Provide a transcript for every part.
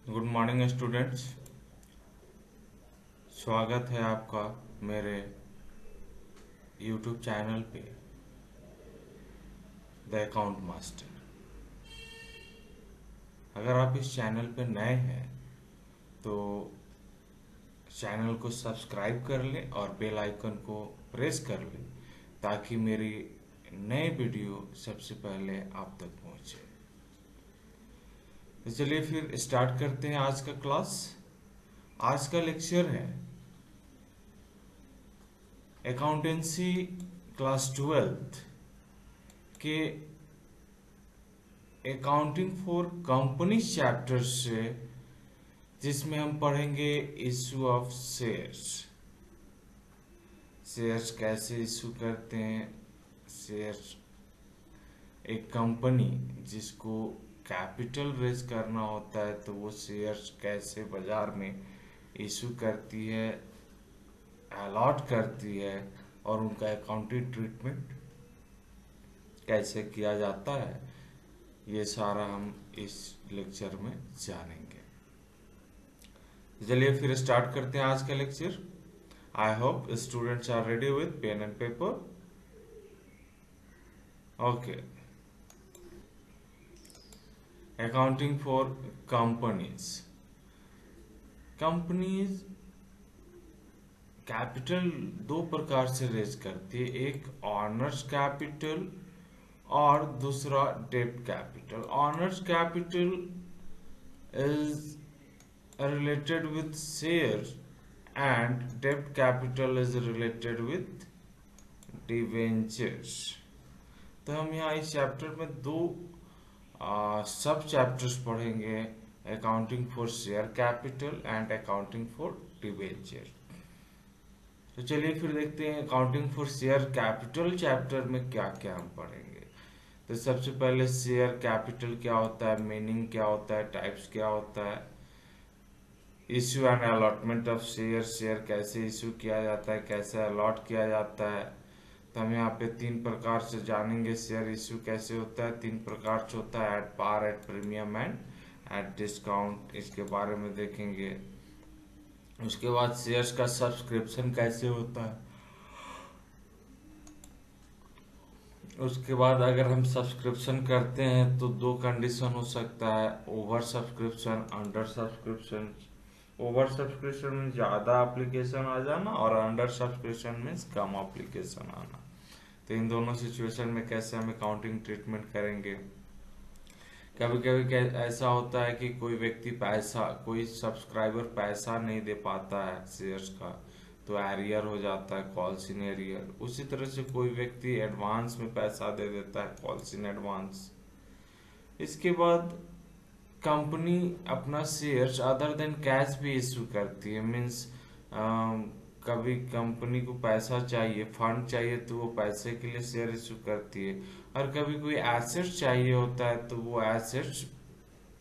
Good morning students. स्वागत है आपका मेरे यूट्यूब चैनल पे द अकाउंट मास्टर। अगर आप इस चैनल पे नए हैं तो चैनल को सब्सक्राइब कर लें और बेल आइकन को प्रेस कर लें ताकि मेरी नए वीडियो सबसे पहले आप तक पहुंचे। तो चलिए फिर स्टार्ट करते हैं आज का क्लास। आज का लेक्चर है अकाउंटेंसी क्लास 12th के अकाउंटिंग फॉर कंपनी चैप्टर से, जिसमें हम पढ़ेंगे इशू ऑफ शेयर्स। शेयर्स कैसे इशू करते हैं, शेयर्स एक कंपनी जिसको कैपिटल रेज करना होता है तो वो शेयर्स कैसे बाजार में इशू करती है, अलॉट करती है और उनका अकाउंटिंग ट्रीटमेंट कैसे किया जाता है, ये सारा हम इस लेक्चर में जानेंगे। चलिए फिर स्टार्ट करते हैं आज का lecture. I hope students are ready with pen and paper. Okay, accounting for companies. Companies capital दो प्रकार से रेज करती है, एक ऑनर्स कैपिटल और दूसरा डेब्ट capital. Honours capital is related with shares and debt capital is related with debentures। तो हम यहाँ इस चैप्टर में दो सब चैप्टर्स पढ़ेंगे, accounting for share capital and accounting for debenture. तो चलिए फिर देखते हैं accounting for share capital chapter में क्या क्या हम पढ़ेंगे। तो सबसे पहले शेयर कैपिटल क्या होता है, मीनिंग क्या होता है, टाइप्स क्या होता है, issue and allotment of share, share कैसे इशू किया जाता है, कैसे अलॉट किया जाता है। तो हम यहाँ पे तीन प्रकार से जानेंगे शेयर इशू कैसे होता है। तीन प्रकार से होता है, at par, at premium and at discount, इसके बारे में देखेंगे। उसके बाद शेयर्स का सब्सक्रिप्शन कैसे होता है। उसके बाद अगर हम सब्सक्रिप्शन करते हैं तो दो कंडीशन हो सकता है, over subscription, under subscription. Over subscription में ज़्यादा एप्लीकेशन आ जाना और अंडर सब्सक्रिप्शन में कम एप्लीकेशन आना। तो इन दोनों सिचुएशन में कैसे हम अकाउंटिंग ट्रीटमेंट करेंगे। कभी कभी ऐसा होता है कि कोई व्यक्ति कोई सब्सक्राइबर पैसा नहीं दे पाता है शेयर्स का, तो एरियर हो जाता है, कॉल्स इन एरियर। उसी तरह से कोई व्यक्ति एडवांस में पैसा दे देता है, कॉल्स इन एडवांस। इसके बाद कंपनी अपना शेयर्स अदर देन कैश भी इशू करती है। मीन्स कभी कंपनी को पैसा चाहिए, फंड चाहिए, तो वो पैसे के लिए शेयर इशू करती है। और कभी कोई एसेट्स चाहिए होता है तो वो एसेट्स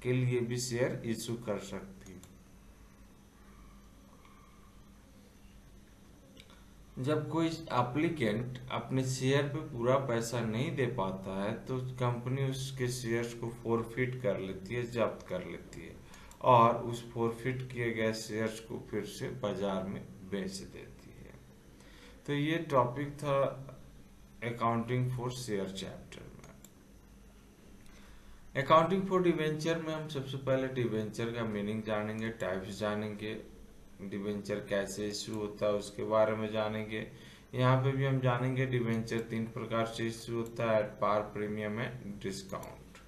के लिए भी शेयर इशू कर सकती है। जब कोई एप्लीकेंट अपने शेयर पे पूरा पैसा नहीं दे पाता है तो कंपनी उसके शेयर्स को फोरफिट कर लेती है, जब्त कर लेती है और उस फोरफिट किए गए शेयर्स को फिर से बाजार में बेच देती है। तो ये टॉपिक था अकाउंटिंग फॉर शेयर चैप्टर में। अकाउंटिंग फॉर डिवेंचर में हम सबसे पहले डिवेंचर का मीनिंग जानेंगे, टाइप्स जानेंगे, डिवेंचर कैसे इशू होता है उसके बारे में जानेंगे। यहाँ पे भी हम जानेंगे डिवेंचर तीन प्रकार से इशू होता है, at par, premium and discount.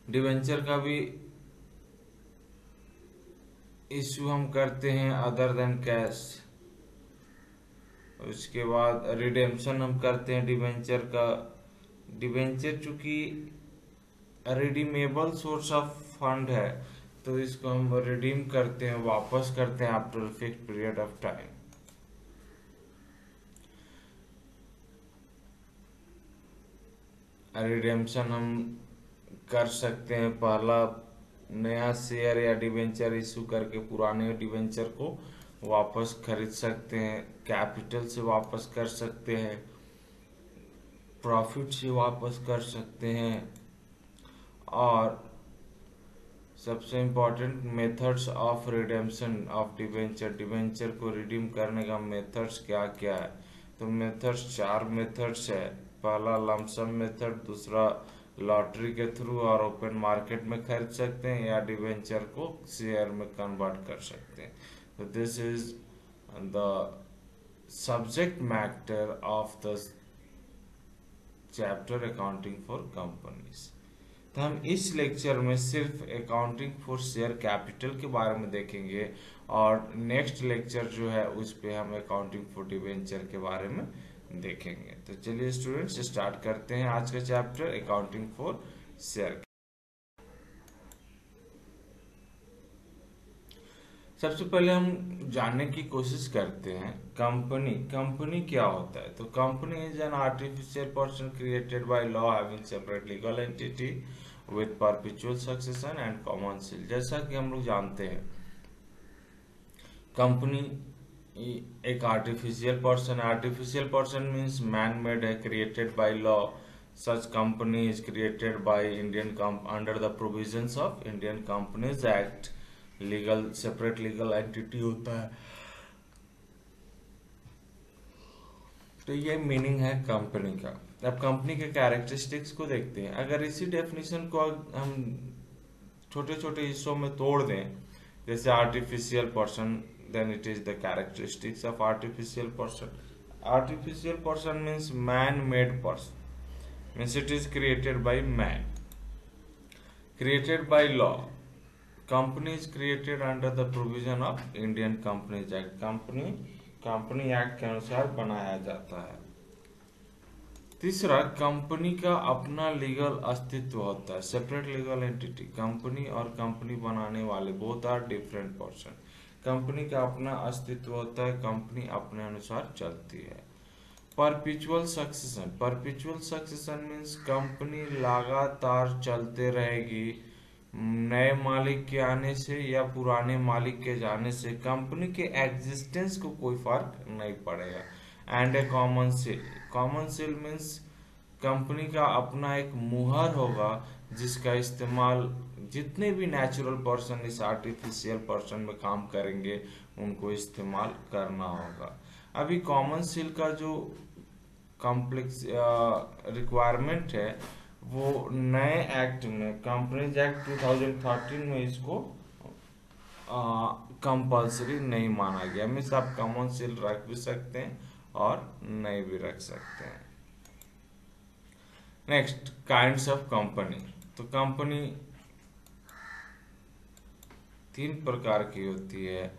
Debenture का भी इशू हम करते हैं अदर देन कैश। उसके बाद रिडेम्पशन हम करते हैं डिवेंचर का। डिवेंचर चूंकि रिडीमेबल सोर्स ऑफ फंड है तो इसको हम रिडीम करते हैं, वापस करते हैं after fix period of time. Redemption हम कर सकते हैं, पहला नया शेयर या डिवेंचर इशू करके पुराने डिवेंचर को वापस खरीद सकते हैं, कैपिटल से वापस कर सकते हैं, प्रॉफिट से वापस कर सकते हैं और सबसे important methods of redemption of debenture, debenture को रिडीम करने का मेथड्स क्या क्या है। तो मेथड्स 4 मेथड्स है। पहला लमसम मेथड, दूसरा लॉटरी के थ्रू और ओपन मार्केट में खरीद सकते हैं, या डिवेंचर को शेयर में कन्वर्ट कर सकते हैं। तो this is the subject matter of the chapter accounting for companies. तो हम इस लेक्चर में सिर्फ अकाउंटिंग फॉर शेयर कैपिटल के बारे में देखेंगे, और नेक्स्ट लेक्चर जो है उस पे हम अकाउंटिंग फॉर डिवेंचर के बारे में देखेंगे। तो चलिए स्टूडेंट्स स्टार्ट करते हैं आज का चैप्टर अकाउंटिंग फॉर शेयर। सबसे पहले हम जानने की कोशिश करते हैं कंपनी। कंपनी क्या होता है? तो company is an artificial person created by law having separate legal entity with perpetual succession and common seal. जैसा कि हम लोग जानते हैं कंपनी एक artificial person, artificial person means man made है, created by law. Such company is created by Indian under the provisions of Indian companies act. Legal separate legal entity होता है। तो ये मीनिंग है कंपनी का। अब कंपनी के कैरेक्टरिस्टिक्स को देखते हैं। अगर इसी डेफिनेशन को हम छोटे छोटे हिस्सों में तोड़ दें, जैसे artificial person, then it is the characteristics of artificial person. Artificial person means man made person, means it is created by man, created by law. Company is created under the provision of Indian companies act. Company act के अनुसार बनाया जाता है। तीसरा, company का अपना legal अस्तित्व होता है, सेपरेट लीगल एंटिटी। कंपनी और कंपनी बनाने वाले both are different person. Company का अपना अस्तित्व होता है, कंपनी अपने अनुसार चलती है। Perpetual succession, perpetual succession means company लगातार चलते रहेगी। नए मालिक के आने से या पुराने मालिक के जाने से कंपनी के एग्जिस्टेंस को कोई फर्क नहीं पड़ेगा। And a common seal, common seal means company का अपना एक मुहर होगा जिसका इस्तेमाल जितने भी नेचुरल पर्सन इस आर्टिफिशियल पर्सन में काम करेंगे उनको इस्तेमाल करना होगा। अभी कॉमन सेल का जो कॉम्प्लेक्स रिक्वायरमेंट है वो नए एक्ट में, कंपनीज एक्ट 2013 में इसको कंपल्सरी नहीं माना गया। मीन्स आप कॉमन सेल रख भी सकते हैं और नहीं भी रख सकते हैं। Next, kinds of company. तो कंपनी 3 प्रकार की होती है।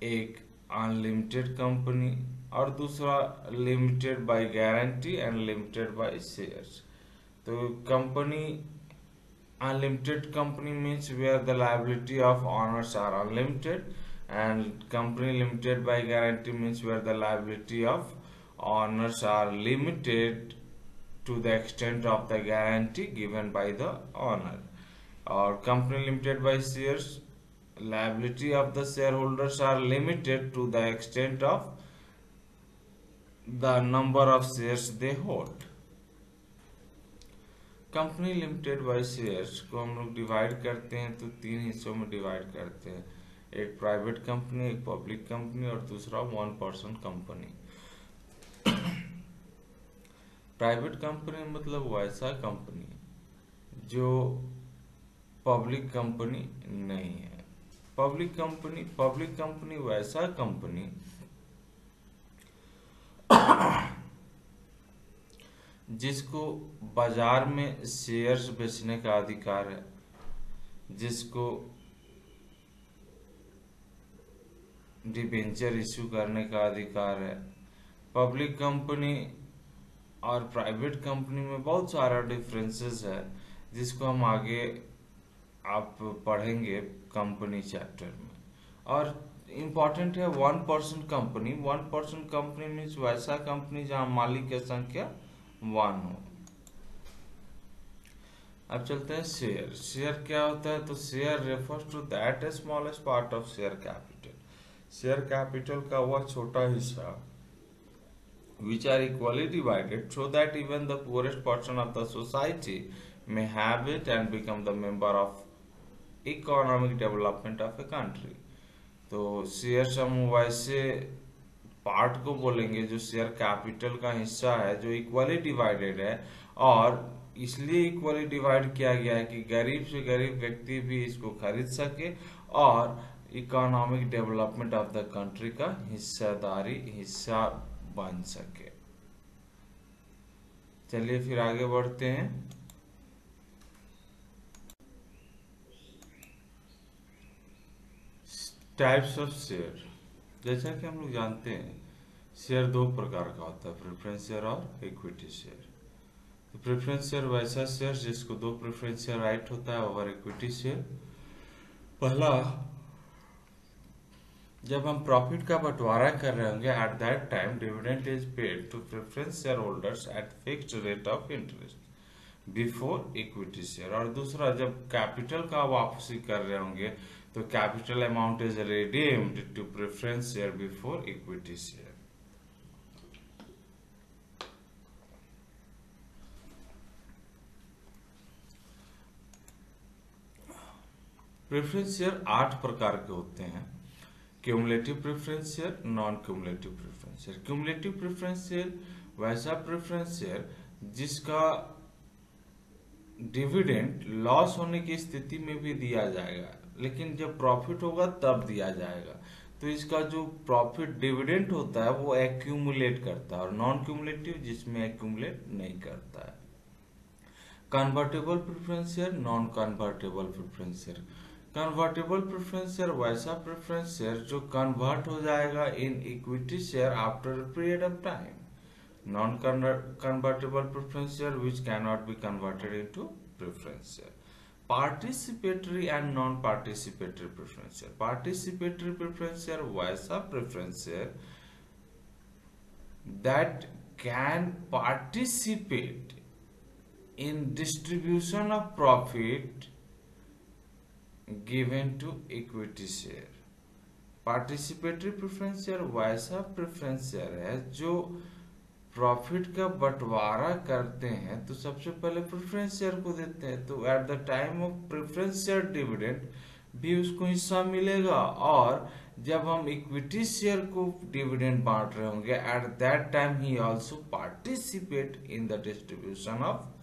एक अनलिमिटेड कंपनी, और दूसरा limited by guarantee and limited by shares. तो company unlimited company means where the liability of owners are unlimited, and company limited by guarantee means where the liability of owners are limited to the extent of the guarantee given by the owner. Or company limited by shares, liability of the shareholders are limited to the extent of the number of shares they hold। Company limited by shares को हम लोग divide करते हैं तो 3 हिस्सों में divide करते हैं। एक प्राइवेट कंपनी, एक पब्लिक कंपनी और दूसरा 1 पर्सन कंपनी। प्राइवेट कंपनी मतलब वैसा कंपनी जो पब्लिक कंपनी नहीं है। पब्लिक कंपनी वैसा कंपनी जिसको बाजार में शेयर्स बेचने का अधिकार है, जिसको डिबेंचर इश्यू करने का अधिकार है। पब्लिक कंपनी और प्राइवेट कंपनी में बहुत सारा डिफरेंसेस है जिसको हम आगे आप पढ़ेंगे कंपनी चैप्टर में। और इम्पॉर्टेंट है 1 person company. 1 person company means वैसा कंपनी जहां मालिक की संख्या 1 हो। अब चलते हैं शेयर। शेयर क्या होता है? तो share refers to that smallest part of share capital. Share capital का वह छोटा हिस्सा which are equally divided so that even the poorest person of the society may have it and become the member of economic development of a country. तो share हम वैसे part को बोलेंगे जो शेयर कैपिटल का हिस्सा है जो इक्वली डिवाइडेड है, और इसलिए इक्वली डिवाइड किया गया है कि गरीब से गरीब व्यक्ति भी इसको खरीद सके और economic development of the country का हिस्सा बन सके। चलिए फिर आगे बढ़ते हैं। Types of share. जैसा कि हम लोग जानते हैं शेयर दो प्रकार का होता है, प्रेफरेंस शेयर और इक्विटी शेयर। तो प्रेफरेंस शेयर वैसा शेयर जिसको दो प्रेफरेंस शेयर राइट होता है ओवर इक्विटी शेयर। पहला, जब हम प्रॉफिट का बंटवारा कर रहे होंगे at that time dividend is paid to preference shareholders at fixed rate of interest before equity share. और दूसरा, जब कैपिटल का वापसी कर रहे होंगे तो capital amount is redeemed to preference share before equity share. Preference share 8 प्रकार के होते हैं। Cumulative preference share, non cumulative preference share. Cumulative preference share वैसा प्रेफरेंस शेयर जिसका डिविडेंड लॉस होने की स्थिति में भी दिया जाएगा, लेकिन जब प्रॉफिट होगा तब दिया जाएगा। तो इसका जो प्रॉफिट डिविडेंड होता है वो एक्यूमुलेट करता है, और नॉन क्यूमुलेटिव जिसमें एक्यूमुलेट नहीं करता है। Convertible preference share, non convertible preference share. Convertible preference share वैसा प्रेफरेंस शेयर जो कन्वर्ट हो जाएगा in equity share after a period of time. Non convertible preference share which can not be converted into preference share. Participatory and non participatory preference share. Participatory preference share वैसा preference share that can participate in distribution of profit given to equity share। Participatory preference share वैसा preference share है जो profit का बंटवारा करते हैं तो सबसे पहले प्रेफरेंस शेयर को देते हैं, तो eight the time of preference share dividend भी उसको हिस्सा मिलेगा, और जब हम इक्विटी शेयर को डिविडेंड बांट रहे होंगे at that time he also participate in the distribution of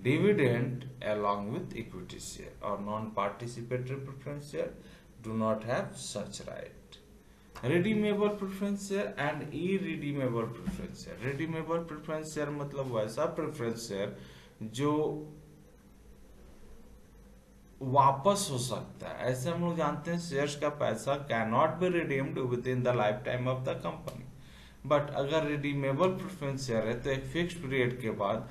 dividend along with equity share। or non-participatory preference share do not have such right। redeemable preference share and irredeemable preference share। redeemable preference share मतलब वैसा preference share जो वापस हो सकता है। ऐसे हम लोग जानते हैं शेयर्स का पैसा cannot be redeemed within the lifetime of the company, but अगर redeemable preference share है तो एक फिक्स्ड पीरियड के बाद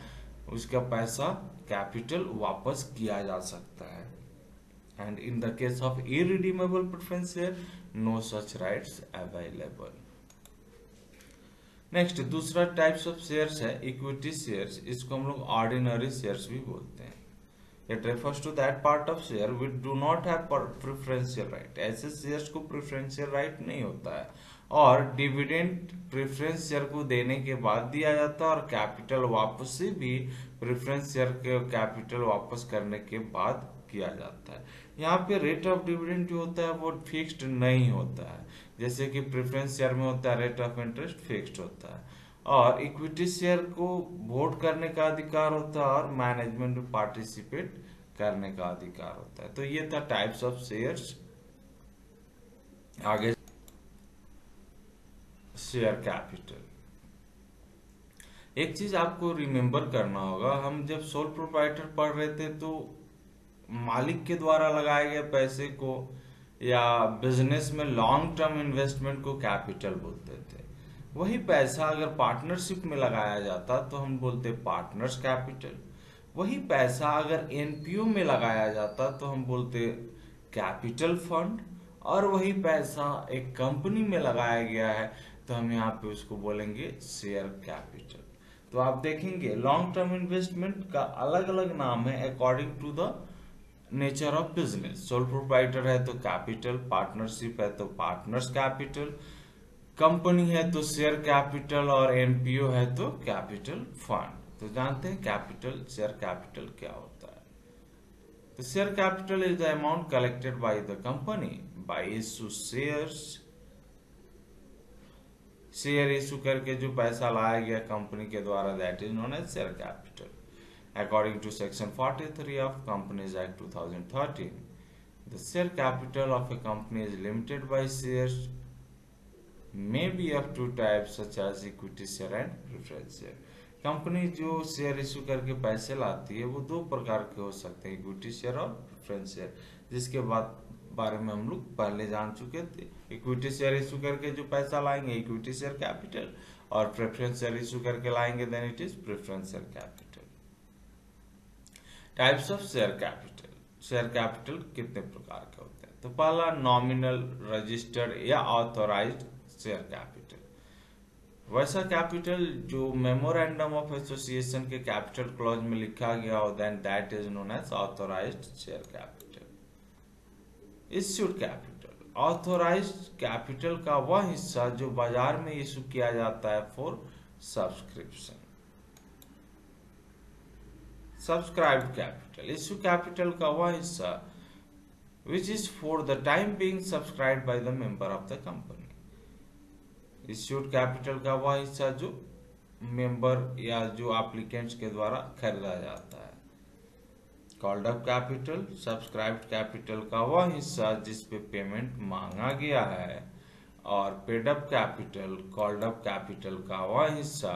उसका पैसा कैपिटल वापस किया जा सकता है। And in the case of irredeemable preference share no such rights available. Next दूसरा टाइप्स ऑफ शेयर्स है इक्विटी शेयर्स। इसको हम लोग ऑर्डिनरी शेयर्स भी बोलते हैं। It refers to that part of share which do not have preferential right. ऐसे shares को प्रेफरेंशियल राइट नहीं होता है, और डिविडेंड प्रेफरेंस शेयर को देने के बाद दिया जाता है, और कैपिटल वापसी भी प्रेफरेंस शेयर के कैपिटल वापस करने के बाद किया जाता है। यहाँ पे रेट ऑफ डिविडेंड जो होता है वो फिक्स्ड नहीं होता है, जैसे कि प्रेफरेंस शेयर में होता है रेट ऑफ इंटरेस्ट फिक्स्ड होता है, और इक्विटी शेयर को वोट करने का अधिकार होता है और मैनेजमेंट में पार्टिसिपेट करने का अधिकार होता है। तो ये था टाइप्स ऑफ शेयर्स। आगे शेयर कैपिटल। एक चीज आपको रिमेम्बर करना होगा, हम जब सोल प्रोप्राइटर पढ़ रहे थे तो मालिक के द्वारा लगाए गए पैसे को या बिजनेस में लॉन्ग टर्म इन्वेस्टमेंट को कैपिटल बोलते थे। वही पैसा अगर पार्टनरशिप में लगाया जाता तो हम बोलते पार्टनर्स कैपिटल। वही पैसा अगर एनपीओ में लगाया जाता तो हम बोलते कैपिटल फंड, और वही पैसा एक कंपनी में लगाया गया है तो हम यहाँ पे उसको बोलेंगे शेयर कैपिटल। तो आप देखेंगे लॉन्ग टर्म इन्वेस्टमेंट का अलग अलग नाम है according to the nature of business. Sole proprietor है तो कैपिटल, पार्टनरशिप है तो पार्टनर्स कैपिटल, कंपनी है तो शेयर कैपिटल, और एनपीओ है तो कैपिटल फंड। तो जानते हैं कैपिटल शेयर कैपिटल क्या होता है। The share capital is the amount collected by the company by issue shares. Share issue करके जो पैसा लाया गया कंपनी के द्वारा, that is known as share capital. According to Section 43 of Companies Act 2013, the share capital of a company is limited by shares may be of two types such as equity share and preference share. Company जो share issue करके पैसे लाती है वो दो प्रकार के हो सकते हैं, इक्विटी शेयर और प्रेफरेंस शेयर, जिसके बारे में हम लोग पहले जान चुके थे. इक्विटी शेयर इशू करके जो पैसा लाएंगे इक्विटी शेयर कैपिटल, और प्रेफरेंस शेयर इशू करके लाएंगे then it is preference share capital. Types of share capital. Share capital कितने प्रकार के होते हैं? तो पहला नॉमिनल, रजिस्टर्ड या ऑथोराइज्ड शेयर कैपिटल. वैसा कैपिटल जो मेमोरेंडम ऑफ एसोसिएशन के कैपिटल क्लॉज में लिखा गया हो, then that is known as authorised share capital. Issued capital. Authorised capital का वह हिस्सा जो बाजार में इशू किया जाता है for subscription. Subscribed capital. Issue capital का वह हिस्सा which is for the time being subscribed by the member of the company. Issued capital का वह हिस्सा जो मेंबर या जो एप्लीकेंट्स के द्वारा खरीदा जाता है. Called up capital. Subscribed capital का वह हिस्सा जिस पे पेमेंट मांगा गया है. और paid up capital. Called up capital का वह हिस्सा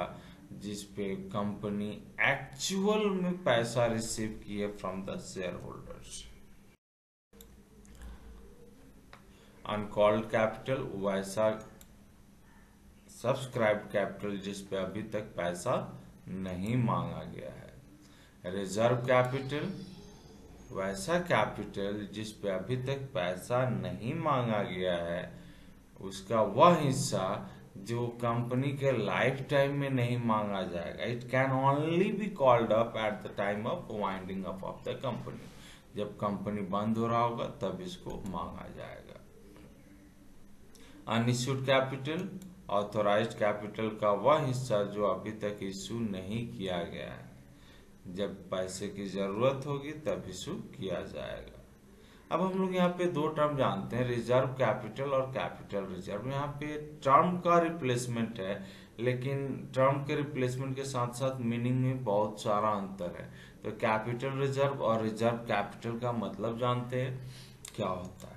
जिस पे कंपनी एक्चुअल में पैसा रिसीव किए from the share holders. Uncalled capital. वैसा सब्सक्राइब्ड कैपिटल जिस पे अभी तक पैसा नहीं मांगा गया है. Reserve capital. वैसा कैपिटल जिस पे अभी तक पैसा नहीं मांगा गया है, उसका वह हिस्सा जो कंपनी के लाइफ टाइम में नहीं मांगा जाएगा. It can only be called up at the time of winding up of the company. जब कंपनी बंद हो रहा होगा तब इसको मांगा जाएगा. Unissued capital. ऑथोराइज्ड कैपिटल का वह हिस्सा जो अभी तक इशू नहीं किया गया है. जब पैसे की जरूरत होगी तब इशू किया जाएगा. अब हम लोग यहाँ पे दो टर्म जानते हैं, रिजर्व कैपिटल और कैपिटल रिजर्व. यहाँ पे टर्म का रिप्लेसमेंट है, लेकिन टर्म के रिप्लेसमेंट के साथ साथ मीनिंग में बहुत सारा अंतर है. तो कैपिटल रिजर्व और रिजर्व कैपिटल का मतलब जानते हैं क्या होता है.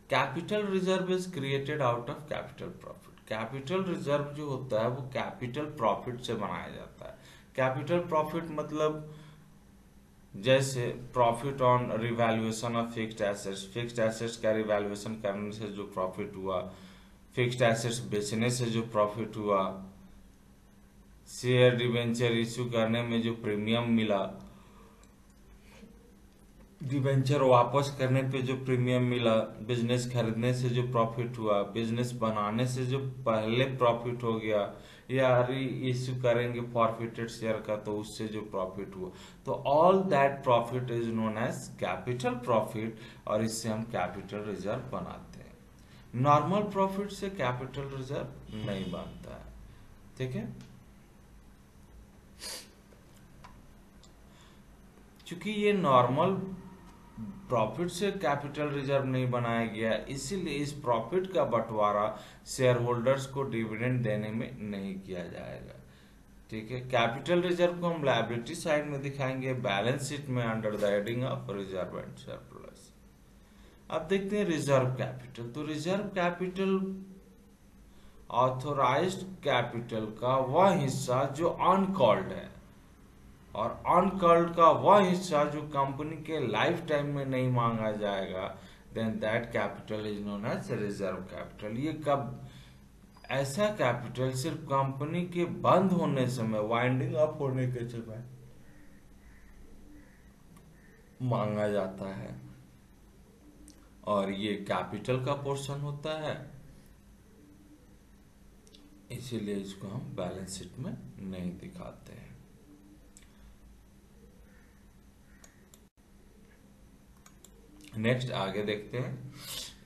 Capital reserve is created out of capital profit. Capital reserve जो होता है वो कैपिटल प्रॉफिट से बनाया जाता है. कैपिटल प्रॉफिट मतलब जैसे profit on revaluation of fixed assets. Fixed assets का रिवैल्यूएशन करने से जो प्रॉफिट हुआ, फिक्स्ड एसेट्स बेचने से जो प्रॉफिट हुआ, शेयर डिवेंचर इश्यू करने में जो प्रीमियम मिला, डिवेंचर वापस करने पे जो प्रीमियम मिला, बिजनेस खरीदने से जो प्रॉफिट हुआ, बिजनेस बनाने से जो पहले प्रॉफिट हो गया, या री इश्यू करेंगे फॉरफिटेड शेयर का तो उससे जो प्रॉफिट हुआ, तो all that profit is known as capital profit, और इससे हम कैपिटल रिजर्व बनाते हैं. नॉर्मल प्रॉफिट से कैपिटल रिजर्व नहीं बनता है. ठीक है. क्योंकि ये नॉर्मल प्रॉफिट से कैपिटल रिजर्व नहीं बनाया गया, इसीलिए इस प्रॉफिट का बंटवारा शेयर होल्डर्स को डिविडेंड देने में नहीं किया जाएगा. ठीक है. कैपिटल रिजर्व को हम लायबिलिटी साइड में दिखाएंगे बैलेंस शीट में under the heading of reserve and surplus. अब देखते हैं रिजर्व कैपिटल. तो रिजर्व कैपिटल ऑथोराइज्ड कैपिटल का वह हिस्सा जो अनकॉल्ड है, और अनकॉल्ड का वह हिस्सा जो कंपनी के लाइफ टाइम में नहीं मांगा जाएगा, then that capital is known as reserve capital. ये कब ऐसा कैपिटल सिर्फ कंपनी के बंद होने समय, वाइंडिंग अप होने के समय मांगा जाता है, और ये कैपिटल का पोर्शन होता है, इसीलिए इसको हम बैलेंस शीट में नहीं दिखाते हैं. नेक्स्ट आगे देखते हैं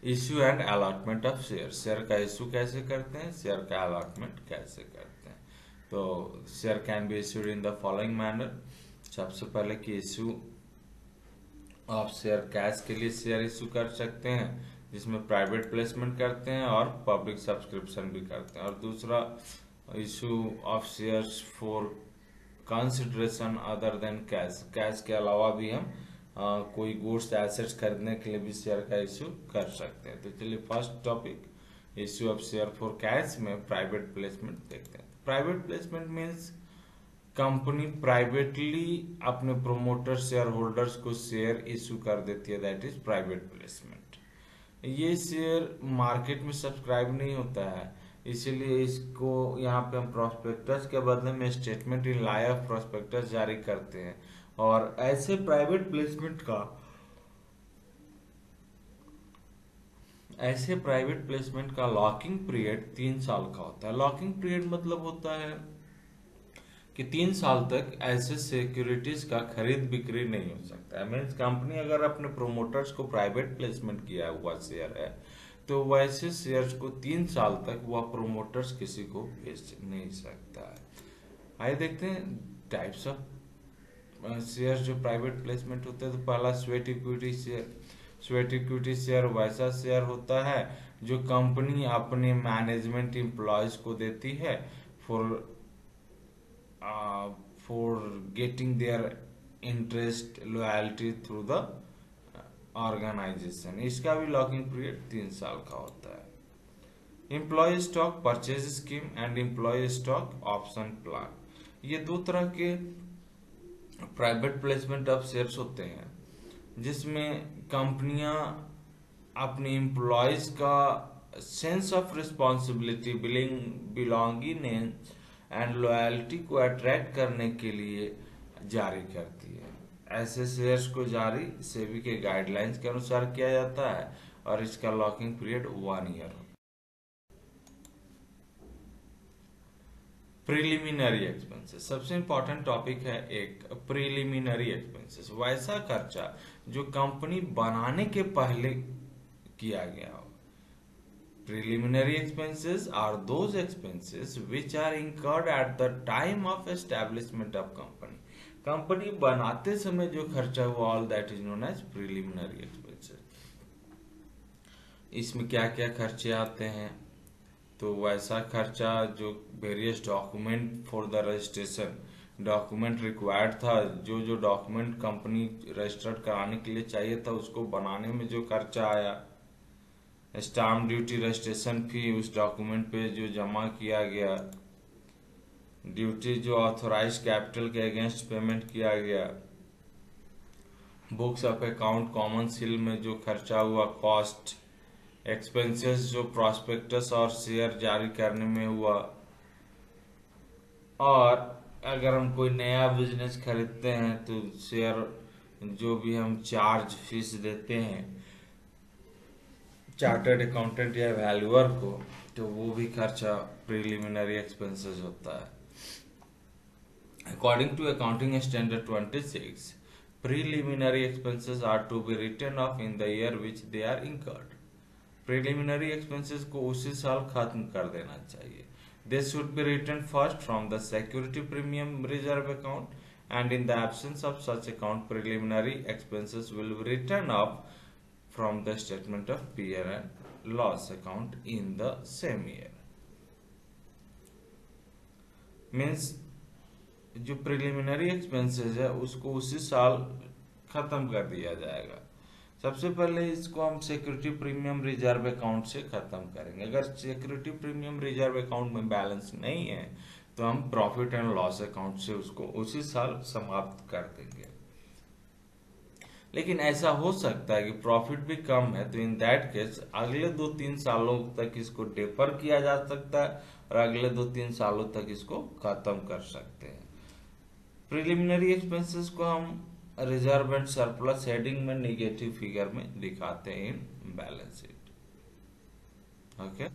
issue and allotment of share. Share का इश्यू कैसे करते हैं, शेयर का अलॉटमेंट कैसे करते हैं. तो share can be issued in the following manner. सबसे पहले कि इश्यू आप शेयर कैश के लिए शेयर इशू कर सकते हैं, जिसमें प्राइवेट प्लेसमेंट करते हैं और पब्लिक सब्सक्रिप्शन भी करते हैं। और दूसरा issue of shares for consideration other than cash, cash के अलावा भी हम कोई गुड्स एसेट्स खरीदने के लिए भी शेयर का इशू कर सकते हैं। तो चलिए first topic issue of share for cash में प्राइवेट प्लेसमेंट देखते हैं। Private placement means company privately अपने प्रोमोटर शेयर होल्डर्स को शेयर इशू कर देती है, दैट इज प्राइवेट प्लेसमेंट। ये शेयर मार्केट में सब्सक्राइब नहीं होता है, इसीलिए इसको यहाँ पे हम प्रोस्पेक्टस के बदले में स्टेटमेंट इन लाइफ प्रोस्पेक्टस जारी करते हैं। और ऐसे प्राइवेट प्लेसमेंट का लॉकिंग पीरियड 3 साल का होता है। लॉकिंग पीरियड मतलब होता है कि 3 साल तक ऐसे सिक्योरिटीज का खरीद बिक्री नहीं हो सकता है। मीन्स कंपनी अगर अपने प्रोमोटर्स को प्राइवेट प्लेसमेंट किया हुआ शेयर है तो वैसे शेयर्स को 3 साल तक वह प्रोमोटर्स किसी को बेच नहीं सकता है। आइए देखते हैं टाइप्स ऑफ शेयर जो प्राइवेट प्लेसमेंट होते हैं। तो पहला sweat equity share. Sweat equity share वैसा शेयर होता है जो कंपनी अपने मैनेजमेंट एम्प्लॉयज को देती है for getting their interest loyalty through the organisation. इसका भी लॉकिंग पीरियड 3 साल का होता है। Employ stock purchase scheme and employ stock option plan, ये दो तरह के प्राइवेट प्लेसमेंट ऑफ शेयर्स होते हैं जिसमें कंपनियां अपने एम्प्लॉयज का sense of responsibility, belongingness and loyalty को अट्रैक्ट करने के लिए जारी करती है। ऐसे शेयर्स को जारी सेबी के गाइडलाइंस के अनुसार किया जाता है और इसका लॉकिंग पीरियड 1 ईयर होता है। प्रिलिमिनरी एक्सपेंसेस सबसे इंपॉर्टेंट टॉपिक है। एक प्रिलिमिनरी एक्सपेंसेस वैसा खर्चा जो कंपनी बनाने के पहले किया गया हो। Preliminary expenses are those expenses which are incurred at the time of establishment of company. Company बनाते समय जो खर्चा हुआ, all that is known as preliminary expenses. इसमें क्या क्या खर्चे आते हैं? तो वैसा खर्चा जो various document for the registration, document required था, जो डॉक्यूमेंट कंपनी रजिस्टर्ड कराने के लिए चाहिए था उसको बनाने में जो खर्चा आया, स्टाम्प ड्यूटी, रजिस्ट्रेशन फी उस डॉक्यूमेंट पे जो जमा किया गया, ड्यूटी जो ऑथोराइज कैपिटल के अगेंस्ट पेमेंट किया गया, books of account common seal में जो खर्चा हुआ कॉस्ट, एक्सपेंसेस जो प्रॉस्पेक्टस और शेयर जारी करने में हुआ, और अगर हम कोई नया बिजनेस खरीदते हैं तो शेयर जो भी हम चार्ज फीस देते हैं चार्टर्ड अकाउंटेंट या वैल्यूअर को, तो वो भी खर्चा प्रिलिमिनरी एक्सपेंसेस होता है। According to accounting standard 26, preliminary expenses are to be written off in the year which they are incurred. Preliminary expenses को उसी साल खत्म कर देना चाहिए। They should be written first from the security premium reserve account, and in the absence of such account, preliminary expenses will be written off from the statement of P&L and loss account in the same year. Means जो preliminary expenses है उसको उसी साल खत्म कर दिया जाएगा। सबसे पहले इसको हम सिक्योरिटी प्रीमियम रिजर्व अकाउंट से खत्म करेंगे। अगर सिक्योरिटी प्रीमियम रिजर्व अकाउंट में बैलेंस नहीं है तो हम प्रॉफिट एंड लॉस अकाउंट से उसको उसी साल समाप्त कर देंगे। लेकिन ऐसा हो सकता है कि प्रॉफिट भी कम है, तो इन दैट केस अगले 2-3 सालों तक इसको डेफर किया जा सकता है और अगले 2-3 सालों तक इसको खत्म कर सकते हैं। प्रिलिमिनरी एक्सपेंसेस को हम रिजर्व एंड सरप्लस हेडिंग में नेगेटिव फिगर में दिखाते हैं इन बैलेंस शीट। ओके,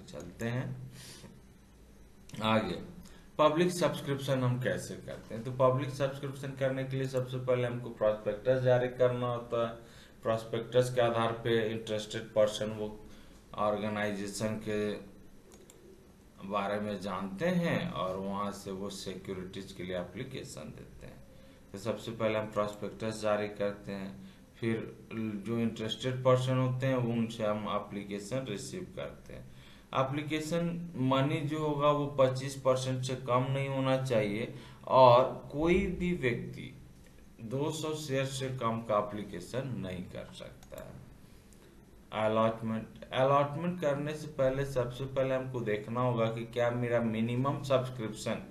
चलते हैं आगे। पब्लिक सब्सक्रिप्शन हम कैसे करते हैं? तो पब्लिक सब्सक्रिप्शन करने के लिए सबसे पहले हमको प्रॉस्पेक्टस जारी करना होता है। प्रॉस्पेक्टस के आधार पे इंटरेस्टेड पर्सन वो ऑर्गेनाइजेशन के बारे में जानते हैं और वहां से वो सिक्योरिटीज के लिए एप्लीकेशन देते हैं। तो सबसे पहले हम प्रॉस्पेक्टस जारी करते हैं। फिर जो इंटरेस्टेड पर्सन होते हैं वो उनसे हम एप्लीकेशन रिसीव करते हैं। एप्लीकेशन मनी जो होगा वो 25% से कम नहीं होना चाहिए, और कोई भी व्यक्ति 200 शेयर से कम का एप्लीकेशन नहीं कर सकता है। अलॉटमेंट अलॉटमेंट करने से पहले सबसे पहले हमको देखना होगा कि क्या मेरा मिनिमम सब्सक्रिप्शन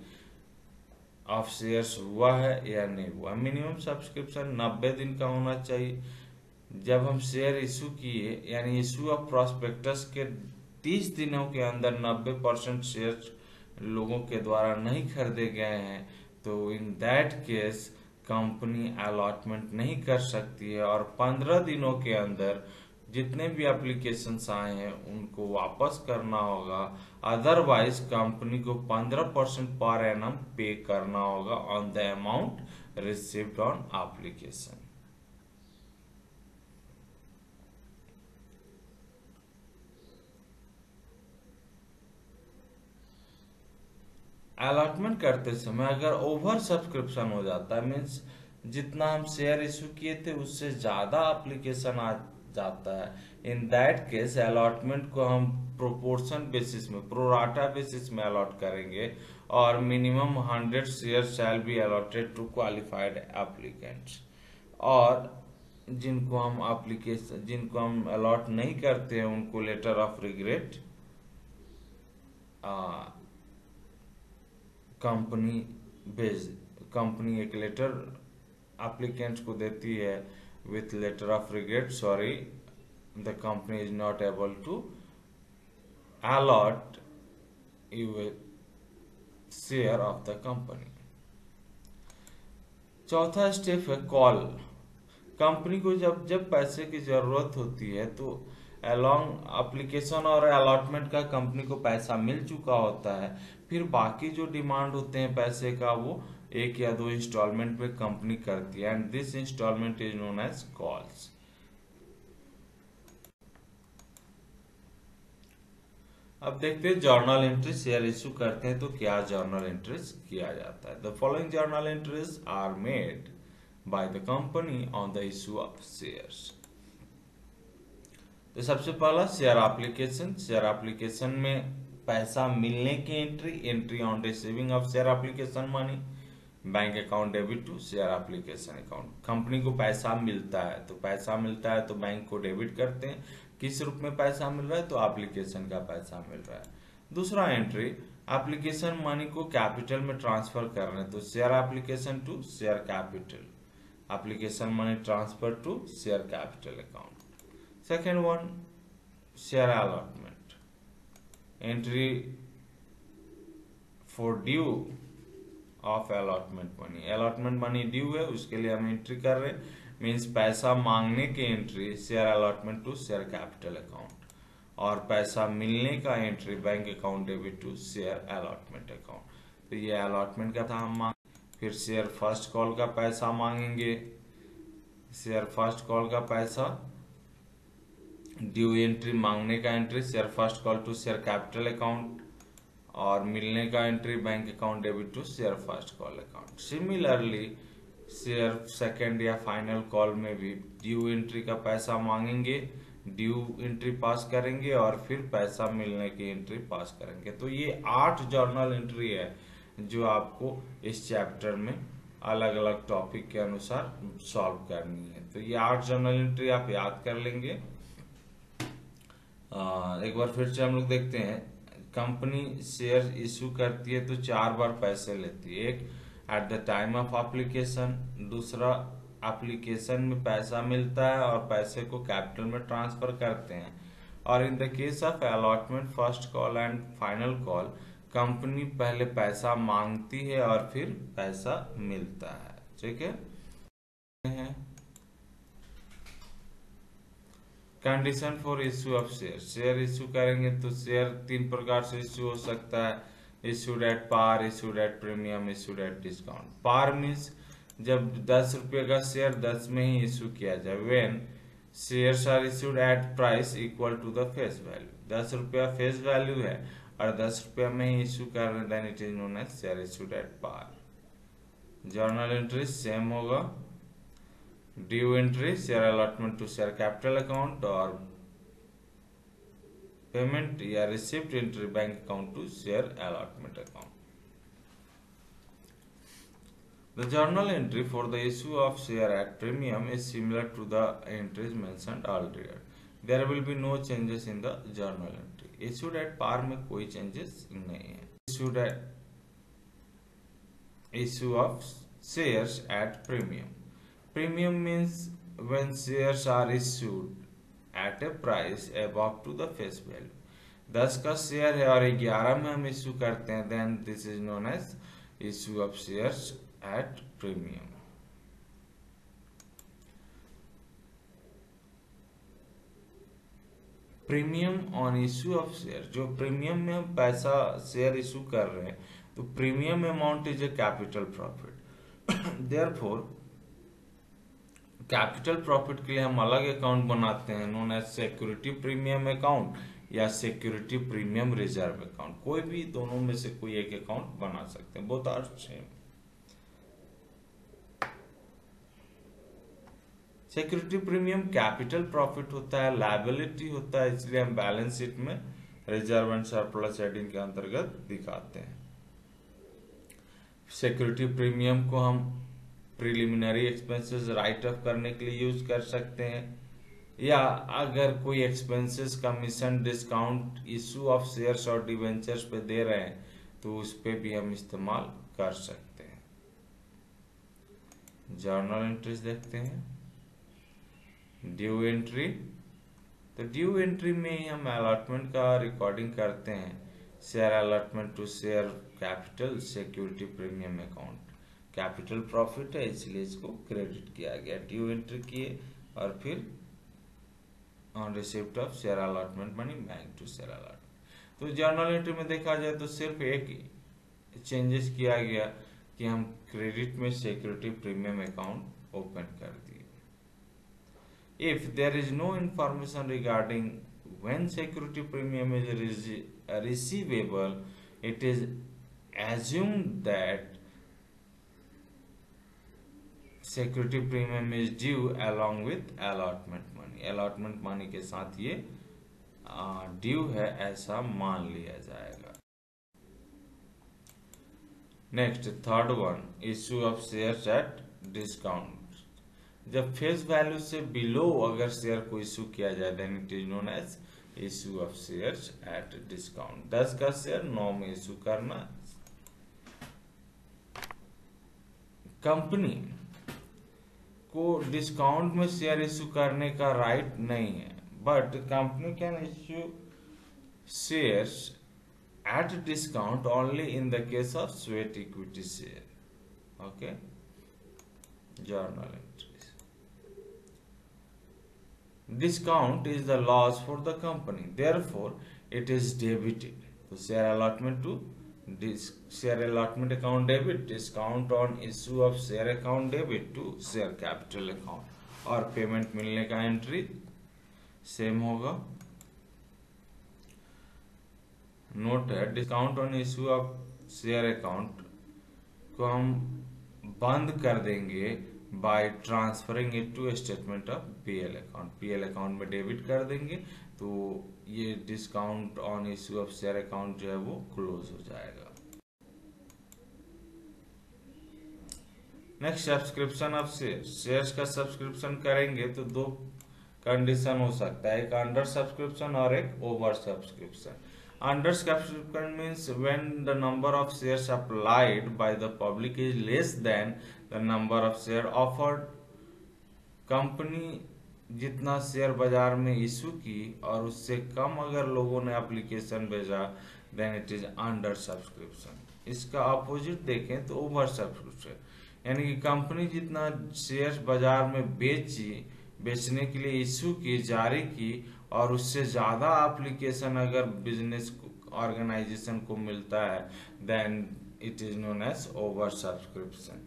ऑफ शेयर्स हुआ है या नहीं हुआ। मिनिमम सब्सक्रिप्शन 90 दिन का होना चाहिए। जब हम शेयर इशू किए, यानी इशू ऑफ प्रॉस्पेक्टस के 30 दिनों के अंदर 90% शेयर लोगों के द्वारा नहीं खरीदे गए हैं, तो in that case company allotment नहीं कर सकती है, और 15 दिनों के अंदर जितने भी एप्लीकेशंस आए हैं उनको वापस करना होगा। अदरवाइज कंपनी को 15% पर एनम पे करना होगा on the amount received on application. Allotment करते समय अगर ओवर सब्सक्रिप्शन हो जाता है, मीन्स जितना हम शेयर इशू किए थे उससे ज्यादा एप्लीकेशन आ जाता है, इन दैट केस अलॉटमेंट को हम प्रोपोर्शन बेसिस में, प्रोराटा बेसिस में अलॉट करेंगे, और minimum 100 share shall be allotted to qualified applicants. और जिनको हम अलॉट नहीं करते हैं उनको लेटर ऑफ रिग्रेट कंपनी भेज कंपनी एक लेटर एप्लीकेंट्स को देती है with letter of regret, sorry the company is not able to allot you a share of the company। चौथा स्टेप है कॉल। कंपनी को जब जब पैसे की जरूरत होती है तो अलोंग एप्लीकेशन और अलॉटमेंट का कंपनी को पैसा मिल चुका होता है, फिर बाकी जो डिमांड होते हैं पैसे का वो 1 या 2 इंस्टॉलमेंट में कंपनी करती है, and this instalment is known as calls. अब देखते हैं जर्नल एंट्री। शेयर इशू करते हैं तो क्या जर्नल एंट्रीज किया जाता है। The following journal entries are made by the company on the issue of shares. तो सबसे पहला शेयर एप्लीकेशन। शेयर एप्लीकेशन में पैसा मिलने की entry on receiving of share application money, bank account debit to share application account. Company को पैसा मिलता है तो बैंक को डेबिट करते हैं। किस रूप में पैसा मिल रहा है, तो एप्लीकेशन का पैसा मिल रहा है। दूसरा एंट्री, एप्लीकेशन मनी को कैपिटल में ट्रांसफर कर रहे हैं, तो share application to share capital, application money transfer to share capital account. Second one, share allotment entry for due of allotment money due है, उसके लिए हम एंट्री कर रहे हैं। मीन्स पैसा मांगने की entry share allotment to share capital account, और पैसा मिलने का entry bank account debit to share allotment account. तो ये अलॉटमेंट का था हम मांग। फिर शेयर फर्स्ट कॉल का पैसा मांगेंगे। शेयर फर्स्ट कॉल का पैसा ड्यू एंट्री, मांगने का entry share first call to share capital account, और मिलने का entry bank account debit to share first call account. Similarly share second या फाइनल कॉल में भी ड्यू एंट्री का पैसा मांगेंगे, ड्यू एंट्री पास करेंगे, और फिर पैसा मिलने की एंट्री पास करेंगे। तो ये 8 जर्नल एंट्री है जो आपको इस चैप्टर में अलग अलग टॉपिक के अनुसार सॉल्व करनी है। तो ये 8 जर्नल एंट्री आप याद कर लेंगे। एक बार फिर से हम लोग देखते हैं। कंपनी शेयर इशू करती है तो 4 बार पैसे लेती है। एक eight the time of application, दूसरा एप्लीकेशन में पैसा मिलता है और पैसे को कैपिटल में ट्रांसफर करते हैं, और इन the case of allotment first call and final call company पहले पैसा मांगती है और फिर पैसा मिलता है। ठीक है। Condition for issue of share. Share issue करेंगे तो शेयर 3 प्रकार से इश्यू हो सकता है। Issued at par, issued at premium, issued at discount. Par means जब 10 रुपये का शेयर 10 में ही इश्यू किया जाए। When shares are issued at price equal to the face value, 10 रुपया फेस वैल्यू है और 10 रुपया में ही इश्यू कर रहे हैं, then it is known as share issued at par. Journal entry same होगा। Due entry share allotment to share capital account, और पेमेंट या receipt entry bank account to share allotment account. The journal entry for the issue of share at premium is similar to the entries mentioned earlier. There will be no changes in the journal entry. Issued at par में कोई changes नहीं है. Issued at issue of shares at premium. Premium means when shares are issued at a price above to the face value. 10 का share है और 11 में हम issue करते हैं, then this is known as issue of shares at premium. Premium on issue of share, जो premium में हम पैसा शेयर इशू कर रहे हैं तो premium amount is a capital profit. Therefore capital profit के लिए हम अलग अकाउंट बनाते हैं, known as security premium account या सिक्योरिटी प्रीमियम रिजर्व अकाउंट. कोई भी दोनों में से कोई एक अकाउंट बना सकते हैं, both are same. Security premium capital profit होता है, लायबिलिटी होता है, इसलिए हम बैलेंस शीट में रिजर्व एंड सरप्लस हेडिंग के अंतर्गत दिखाते हैं. सिक्योरिटी प्रीमियम को हम प्रिलिमिनरी एक्सपेंसेस राइट ऑफ करने के लिए यूज कर सकते हैं, या अगर कोई expenses commission discount issue of shares और डिवेंचर्स पे दे रहे हैं तो उस पे भी हम इस्तेमाल कर सकते हैं. जर्नल एंट्रीज देखते हैं. ड्यू एंट्री, तो ड्यू एंट्री में ही हम अलॉटमेंट का रिकॉर्डिंग करते हैं. Share allotment to share capital security premium account. Capital profit है इसलिए इसको क्रेडिट किया गया. ड्यू एंट्री किए और फिर on receipt of share allotment money bank to share allotment. तो जर्नल एंट्री में देखा जाए तो सिर्फ एक चेंजेस किया गया कि हम क्रेडिट में सिक्योरिटी प्रीमियम अकाउंट ओपन कर दिए. If there is no information regarding when security premium is receivable, it is assumed that security premium is due along with allotment money. Allotment money के साथ ये ड्यू है ऐसा मान लिया जाएगा. Next third one, issue of shares at discount. जब face value से बिलो अगर शेयर को इशू किया जाए then it is known as issue of shares at discount. 10 का शेयर 9 में इशू करना. कंपनी को डिस्काउंट में शेयर इशू करने का राइट नहीं है, but company can issue shares at discount only in the case of sweat equity share. Okay, journal entry. Discount is the loss for the company, therefore it is debited. So share allotment to share allotment account debit, discount on issue of share account debit to share capital account. और payment मिलने का entry same होगा. Note है, discount on issue of share account को हम बंद कर देंगे by transferring it to statement of P L account. P L account में डेबिट कर देंगे तो ये discount on issue of share account जो है वो क्लोज हो जाएगा. Next, subscription of shares. Shares का सब्सक्रिप्शन करेंगे तो दो कंडीशन हो सकता है, एक अंडर सब्सक्रिप्शन और एक over subscription. Under subscription means when the number of shares applied by the public is less than the number of share offered. Company जितना शेयर बाजार में इशू की और उससे कम अगर लोगों ने एप्लीकेशन भेजा then it is under subscription. इसका अपोजिट देखें तो ओवर सब्सक्रिप्शन, यानी कि कंपनी जितना शेयर बाजार में बेचने के लिए इशू की, जारी की, और उससे ज्यादा एप्लीकेशन अगर बिजनेस ऑर्गेनाइजेशन को मिलता है then it is known as over subscription.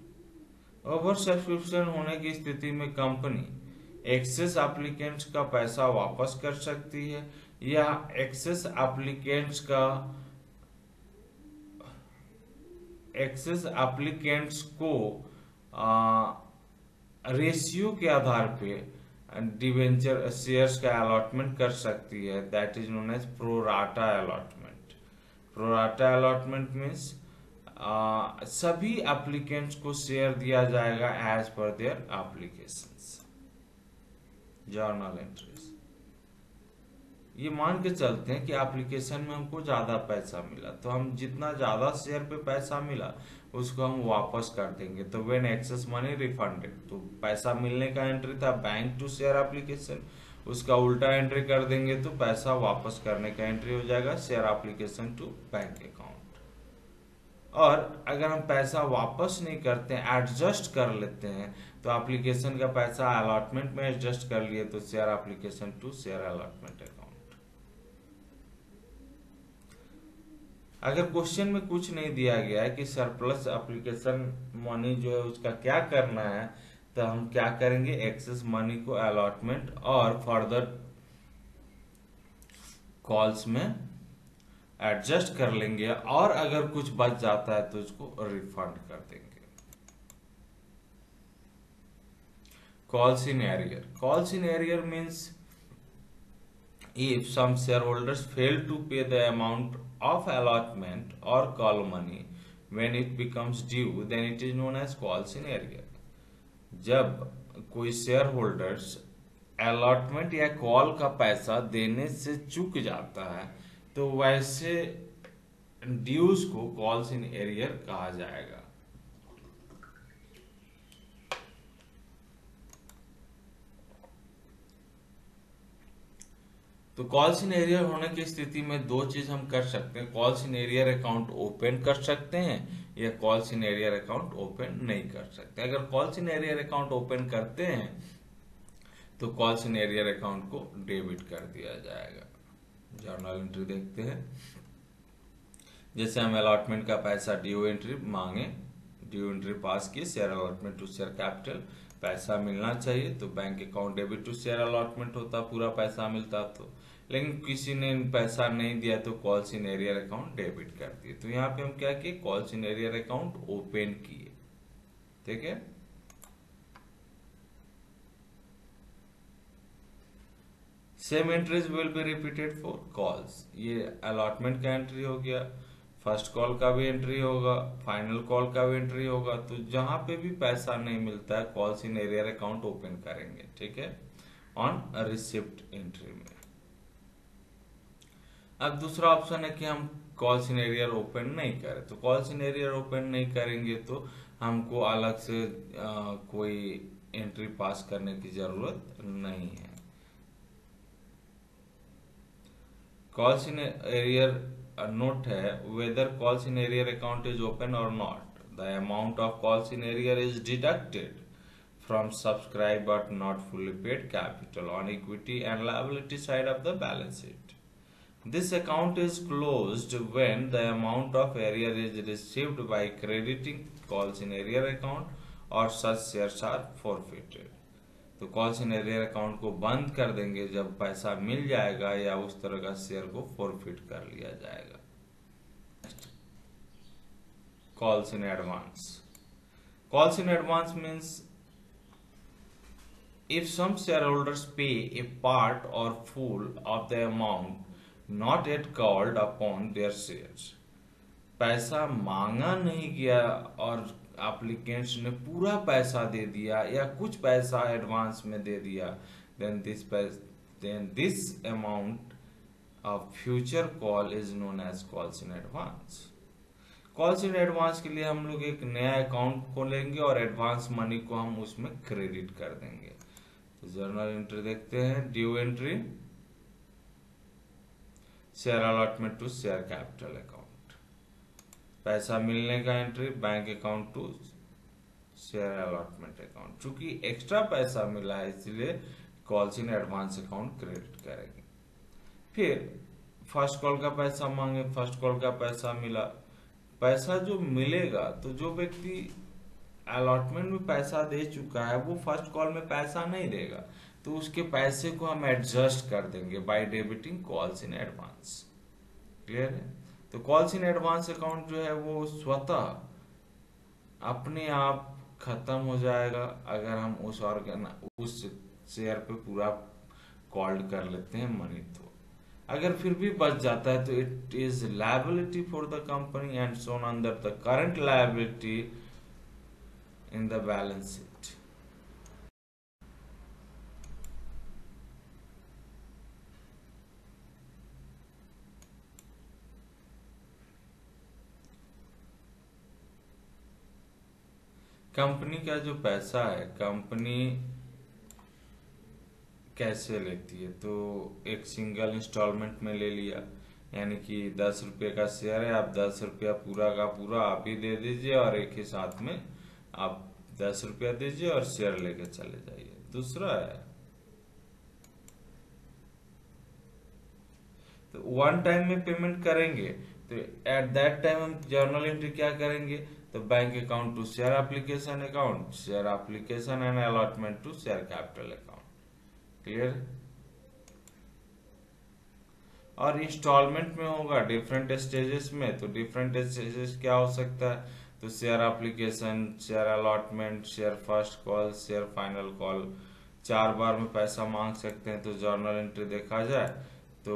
Over subscription होने की स्थिति में कंपनी एक्सेस एप्लीकेंट्स का पैसा वापस कर सकती है या एक्सेस एप्लीकेंट्स को रेशियो के आधार पे डिवेंचर शेयर्स का अलॉटमेंट कर सकती है, that is known as pro rata allotment. Pro rata allotment means सभी एप्लीकेंट्स को शेयर दिया जाएगा as per their applications, journal entries. ये मान के चलते हैं कि एप्लीकेशन में हमको ज्यादा पैसा मिला, तो हम जितना ज्यादा शेयर पे पैसा मिला उसको हम वापस कर देंगे। तो व्हेन एक्सेस मनी रिफंडेड, तो पैसा मिलने का एंट्री था बैंक टू शेयर एप्लीकेशन, उसका उल्टा एंट्री कर देंगे तो पैसा वापस करने का एंट्री हो जाएगा share application to bank account. और अगर हम पैसा वापस नहीं करते हैं, एडजस्ट कर लेते हैं, तो एप्लीकेशन का पैसा अलॉटमेंट में एडजस्ट कर लिए तो share application to share allotment account. अगर क्वेश्चन में कुछ नहीं दिया गया है कि सरप्लस एप्लीकेशन मनी जो है उसका क्या करना है, तो हम क्या करेंगे, एक्सेस मनी को अलॉटमेंट और फर्दर कॉल्स में एडजस्ट कर लेंगे, और अगर कुछ बच जाता है तो उसको रिफंड कर देंगे। Calls in arrear. Calls in arrear means if some shareholders fail to pay the amount of allotment or call money when it becomes due, then it is known as calls in arrear। जब कोई share holders allotment या call का पैसा देने से चूक जाता है तो वैसे ड्यूज को कॉल्स इन एरियर कहा जाएगा। तो कॉल्स इन एरियर होने की स्थिति में दो चीज हम कर सकते हैं, calls in arrear account open कर सकते हैं या calls in arrear account open नहीं कर सकते। अगर calls in arrear account open करते हैं तो कॉल्स इन एरियर अकाउंट को डेबिट कर दिया जाएगा। जर्नल एंट्री देखते हैं, जैसे हम अलॉटमेंट का पैसा ड्यू एंट्री मांगे, ड्यू एंट्री पास किए, share allotment to share capital, पैसा मिलना चाहिए तो bank account debit to share allotment होता, पूरा पैसा मिलता। तो लेकिन किसी ने पैसा नहीं दिया तो calls in arrear account debit कर दिए। तो यहाँ पे हम क्या किए, calls in arrear account open किए। ठीक है, same entries will be repeated for calls. ये अलॉटमेंट का एंट्री हो गया, फर्स्ट कॉल का भी एंट्री होगा, फाइनल कॉल का भी एंट्री होगा। तो जहां पे भी पैसा नहीं मिलता है calls in arrear account open करेंगे। ठीक है, ऑन रिसिप्ट एंट्री में। अब दूसरा ऑप्शन है कि हम कॉल्स इन एरियर ओपन नहीं करें, तो कॉल्स इन एरियर ओपन नहीं करेंगे तो हमको अलग से कोई एंट्री पास करने की जरूरत नहीं है। कॉल्स इन एरियर नोट है, whether calls in arrear account is open और not, the amount of calls in arrear is deducted from subscribed but not fully paid capital on equity and liability side of the balance sheet. This account is closed when the amount of arrear is received by crediting calls in arrear account or such shares are forfeited. तो calls in arrear account को बंद कर देंगे जब पैसा मिल जाएगा या उस तरह का शेयर को फॉरफिट कर लिया जाएगा। Calls in advance. Calls in advance means if some shareholders pay a part or full of the amount not yet called upon their shares, पैसा मांगा नहीं गया और एप्लीकेंट्स ने पूरा पैसा दे दिया या कुछ पैसा एडवांस में दे दिया, then this amount of future call is known as calls in advance। Calls in advance के लिए हम लोग एक नया अकाउंट खोलेंगे और एडवांस मनी को हम उसमें क्रेडिट कर देंगे। तो जर्नल एंट्री देखते हैं, due entry, share allotment to share capital account, पैसा मिलने का entry bank account to share allotment account. चूंकि एक्स्ट्रा पैसा मिला है इसलिए calls in advance account credit करेंगे। फिर फर्स्ट कॉल का पैसा मांगे, फर्स्ट कॉल का पैसा मिला, पैसा जो मिलेगा तो जो व्यक्ति अलॉटमेंट में पैसा दे चुका है वो फर्स्ट कॉल में पैसा नहीं देगा, तो उसके पैसे को हम एडजस्ट कर देंगे by debiting calls in advance. Clear है? तो कॉल्स इन एडवांस अकाउंट जो है वो स्वतः अपने आप खत्म हो जाएगा अगर हम उस शेयर पे पूरा कॉल्ड कर लेते हैं मनी। तो अगर फिर भी बच जाता है तो it is liability for the company and shown under the current liability in the balance sheet. Company का जो पैसा है कंपनी कैसे लेती है, तो एक सिंगल इंस्टॉलमेंट में ले लिया, यानी कि 10 रुपये का शेयर है, आप 10 रुपया पूरा का पूरा आप ही दे दीजिए और एक ही साथ में आप 10 रुपया दीजिए और शेयर लेके चले जाइए। दूसरा है तो वन टाइम में पेमेंट करेंगे, तो एट दैट टाइम हम जर्नल एंट्री क्या करेंगे, तो bank account to share application account, share application and allotment to share capital account. Clear. और इंस्टॉलमेंट में होगा डिफरेंट स्टेजेस में, तो डिफरेंट स्टेजेस क्या हो सकता है, तो share application, share allotment, share first call, share final call, 4 बार में पैसा मांग सकते हैं। तो जर्नल एंट्री देखा जाए तो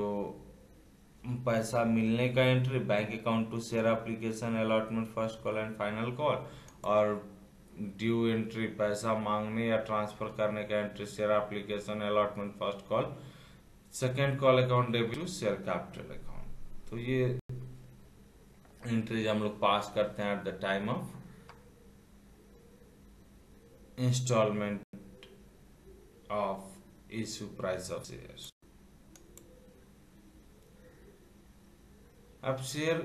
पैसा मिलने का entry bank account to share application allotment first call and final call, और ड्यू एंट्री पैसा मांगने या ट्रांसफर करने का entry share application allotment first call second call account debit to share capital account. तो ये एंट्रीज हम लोग पास करते हैं at the time of instalment of issue price of share. अब शेयर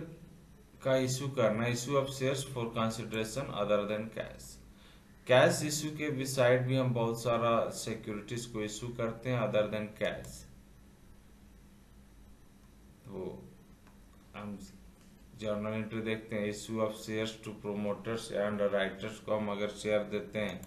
का इशू करना, issue of shares for consideration other than cash. Cash issue के बिसाइड भी हम बहुत सारा सिक्योरिटीज को इशू करते हैं अदर देन कैश। तो हम जर्नल एंट्री देखते हैं, issue of shares to promoters and writers को हम अगर शेयर देते हैं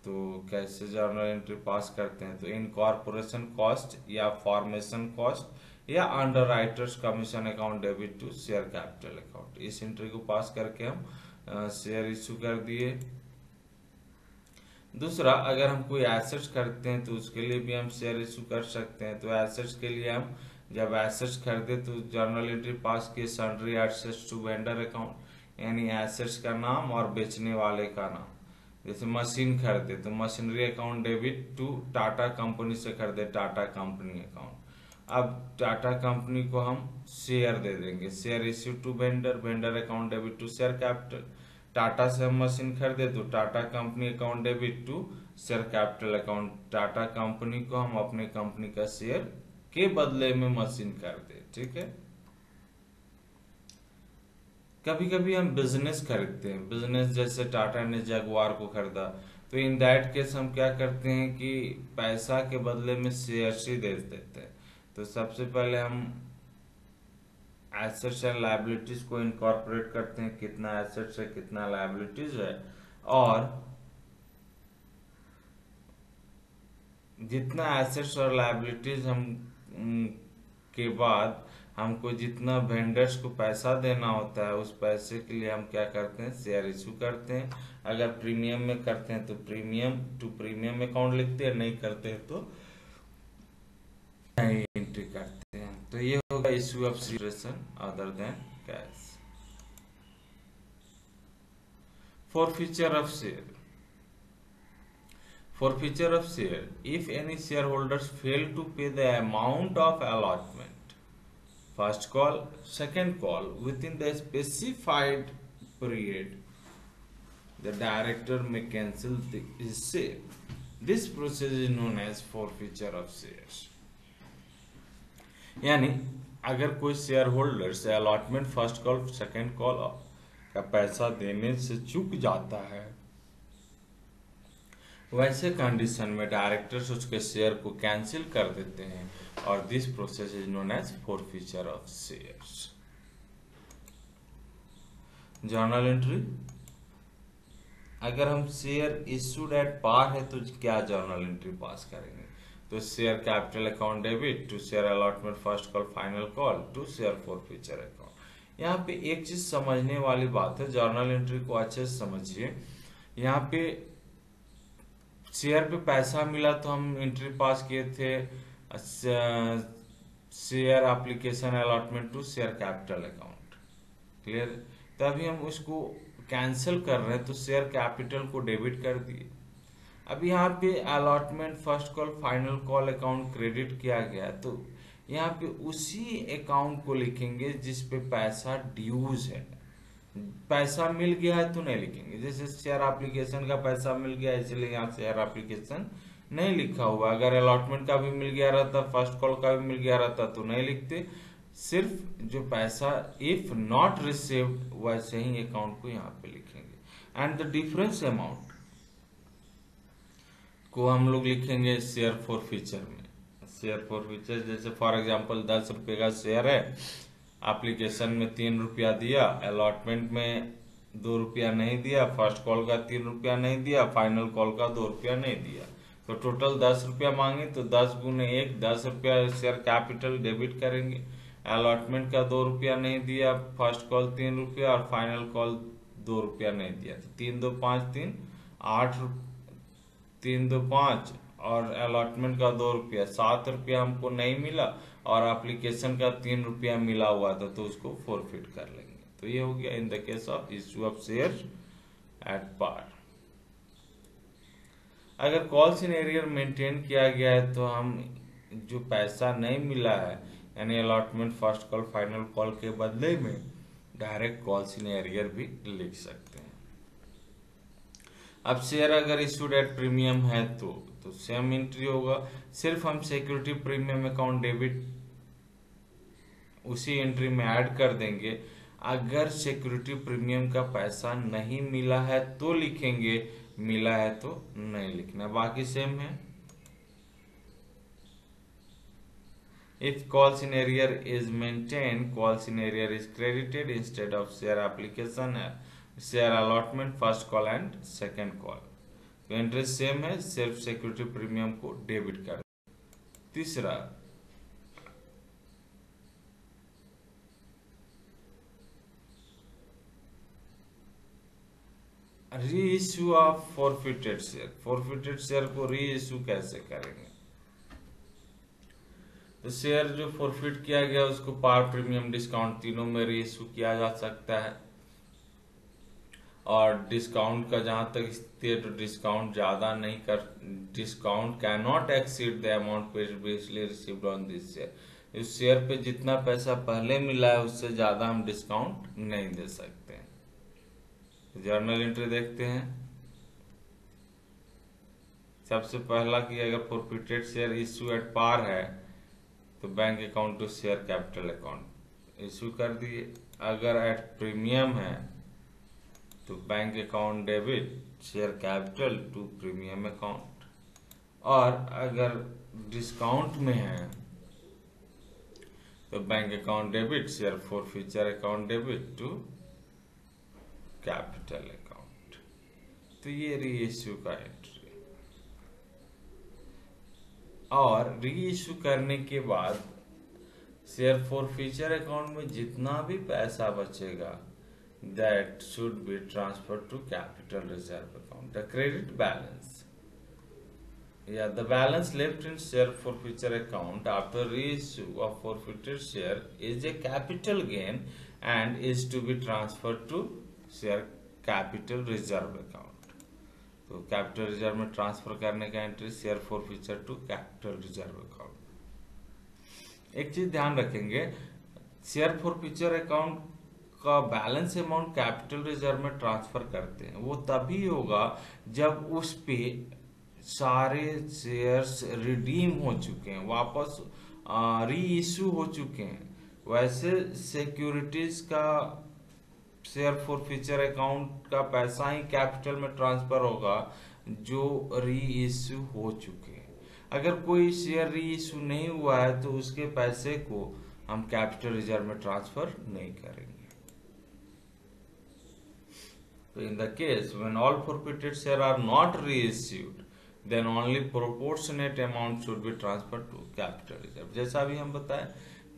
तो कैसे जर्नल एंट्री पास करते हैं, तो इनकॉर्पोरेशन कॉस्ट या फॉर्मेशन कॉस्ट या underwriters commission account debit to share capital account. इस एंट्री को पास करके हम शेयर इशू कर दिए। दूसरा, अगर हम कोई एसेट्स खरीदते हैं तो उसके लिए भी हम शेयर इशू कर सकते हैं। तो एसेट्स के लिए हम जब एसेट्स खरीदे तो जर्नल एंट्री पास किए sundry assets to vendor account, यानी एसेट्स का नाम और बेचने वाले का नाम। जैसे मशीन खरीदे तो machinery account debit to Tata company से खरीदे टाटा कंपनी अकाउंट। अब टाटा कंपनी को हम शेयर दे देंगे, share issue to vendor, vendor account debit to share capital. Tata से हम मशीन खरीदे तो Tata company account debit to share capital account. Tata company को हम अपने कंपनी का शेयर के बदले में मशीन खरीदे। ठीक है। कभी कभी हम बिजनेस खरीदते हैं, बिजनेस जैसे टाटा ने जगुआर को खरीदा, तो इन दैट केस हम क्या करते हैं कि पैसा के बदले में शेयर्स ही दे देते हैं। तो सबसे पहले हम एसेट्स एंड लायबिलिटीज को इनकॉर्पोरेट करते हैं, कितना एसेट्स है कितना लायबिलिटीज है, और जितना एसेट्स और लायबिलिटीज हम के बाद हमको जितना वेंडर्स को पैसा देना होता है उस पैसे के लिए हम क्या करते हैं, शेयर इशू करते हैं। अगर प्रीमियम में करते हैं तो प्रीमियम टू प्रीमियम अकाउंट लिखते हैं, नहीं करते हैं तो नहीं एंट्री करते हैं। तो ये होगा issue of share other than cash. Forfeiture of share. Forfeiture of share. If any shareholders fail to pay the amount of allotment, first call, second call within the specified period, the director may cancel his share. This process is known as forfeiture of shares. यानी अगर कोई share holder से allotment first call second call का पैसा देने से चूक जाता है, वैसे कंडीशन में डायरेक्टर्स उसके शेयर को कैंसिल कर देते हैं, और this process is known as forfeiture of shares. Journal entry, अगर हम शेयर इशूड एट पार है तो क्या जर्नल एंट्री पास करेंगे, तो share capital account debit to share allotment first call final call to share forfeiture account. यहाँ पे एक चीज समझने वाली बात है, जर्नल एंट्री को अच्छे से समझिए यहाँ पे शेयर पे पैसा मिला तो हम एंट्री पास किए थे share application allotment to share capital account. Clear. तभी हम उसको कैंसिल कर रहे हैं तो शेयर कैपिटल को डेबिट कर दिए। अब यहाँ पे allotment first call final call account credit किया गया, तो यहाँ पे उसी अकाउंट को लिखेंगे जिस पे पैसा ड्यूज है। पैसा मिल गया है तो नहीं लिखेंगे, जैसे शेयर एप्लीकेशन का पैसा मिल गया इसलिए यहाँ शेयर एप्लीकेशन नहीं लिखा हुआ। अगर अलॉटमेंट का भी मिल गया रहता, फर्स्ट कॉल का भी मिल गया रहता तो नहीं लिखते। सिर्फ जो पैसा इफ नॉट रिसीव्ड वैसे ही अकाउंट को यहाँ पे लिखेंगे। एंड द डिफरेंस अमाउंट को हम लोग लिखेंगे शेयर फॉर फ्यूचर में। शेयर फॉर फ्यूचर जैसे फॉर एग्जांपल 10 रुपए का शेयर है, एप्लीकेशन में 3 रुपया दिया, अलॉटमेंट में 2 रुपया नहीं दिया, फर्स्ट कॉल का 3 रुपया नहीं दिया, फाइनल कॉल का 2 रुपया नहीं दिया, तो टोटल 10 रुपया मांगे तो 10 गुने 1 10 रुपया शेयर कैपिटल डेबिट करेंगे। अलॉटमेंट का 2 रुपया नहीं दिया, फर्स्ट कॉल 3 रुपया और फाइनल कॉल 2 रुपया नहीं दिया, तो 3 2 5 3 8 3 2 5 और अलॉटमेंट का 2 रुपया 7 रुपया हमको नहीं मिला और एप्लीकेशन का 3 रुपया मिला हुआ था तो उसको फॉरफिट कर लेंगे। तो ये हो गया in the case of issue of share at par. अगर कॉल्स इन एरियर मेंटेन किया गया है तो हम जो पैसा नहीं मिला है यानी allotment first call final call के बदले में डायरेक्ट कॉल्स इन एरियर भी लिख सकते हैं। अब शेयर अगर इशूड एट प्रीमियम है तो सेम एंट्री होगा, सिर्फ हम सिक्योरिटी प्रीमियम अकाउंट डेबिट उसी एंट्री में ऐड कर देंगे। अगर सिक्योरिटी प्रीमियम का पैसा नहीं मिला है तो लिखेंगे, मिला है तो नहीं लिखना, बाकी सेम है। If calls in arrear is maintained, calls in arrear is credited instead of share application, share allotment, first call and second call। तो एंट्री सेम है, सिर्फ सिक्योरिटी प्रीमियम को डेबिट कर। तीसरा री issue of forfeited share. Forfeited share को री issue कैसे करेंगे? तो शेयर जो फॉरफिट किया गया उसको पार प्रीमियम डिस्काउंट तीनों में री इश्यू किया जा सकता है। और डिस्काउंट का जहां तक स्थिति है तो डिस्काउंट ज्यादा नहीं कर, discount can not exceed the amount previously received on this share. इस शेयर पे जितना पैसा पहले मिला है उससे ज्यादा हम डिस्काउंट नहीं दे सकते हैं। जर्नल एंट्री देखते हैं। सबसे पहला कि अगर forfeited share issue at par है तो bank account to share capital account issue कर दिए। अगर एट प्रीमियम है तो bank account debit share capital to premium account, और अगर डिस्काउंट में है तो bank account debit share forfeiture account debit to capital account. तो ये री इश्यू का एंट्री। और री इश्यू करने के बाद शेयर फॉर फ्यूचर अकाउंट में जितना भी पैसा बचेगा that should be transferred to capital reserve account, the credit balance, the balance left in share forfeiture account after reissue of forfeited share is a capital gain and is to be transferred to share capital reserve account। तो capital reserve में transfer करने का entry share forfeiture to capital reserve account. एक चीज ध्यान रखेंगे, share forfeiture account का balance amount capital reserve में ट्रांसफर करते हैं वो तभी होगा जब उस पे सारे शेयर्स रिडीम हो चुके हैं, वापस री इश्यू हो चुके हैं। वैसे सिक्योरिटीज का शेयर फॉरफिचर अकाउंट का पैसा ही कैपिटल में ट्रांसफर होगा जो री इश्यू हो चुके हैं। अगर कोई शेयर री इश्यू नहीं हुआ है तो उसके पैसे को हम कैपिटल रिजर्व में ट्रांसफर नहीं करेंगे। So in the case when all forfeited shares are not reissued, then only proportionate amount should be transferred to capital reserve। जैसा अभी हम बताएं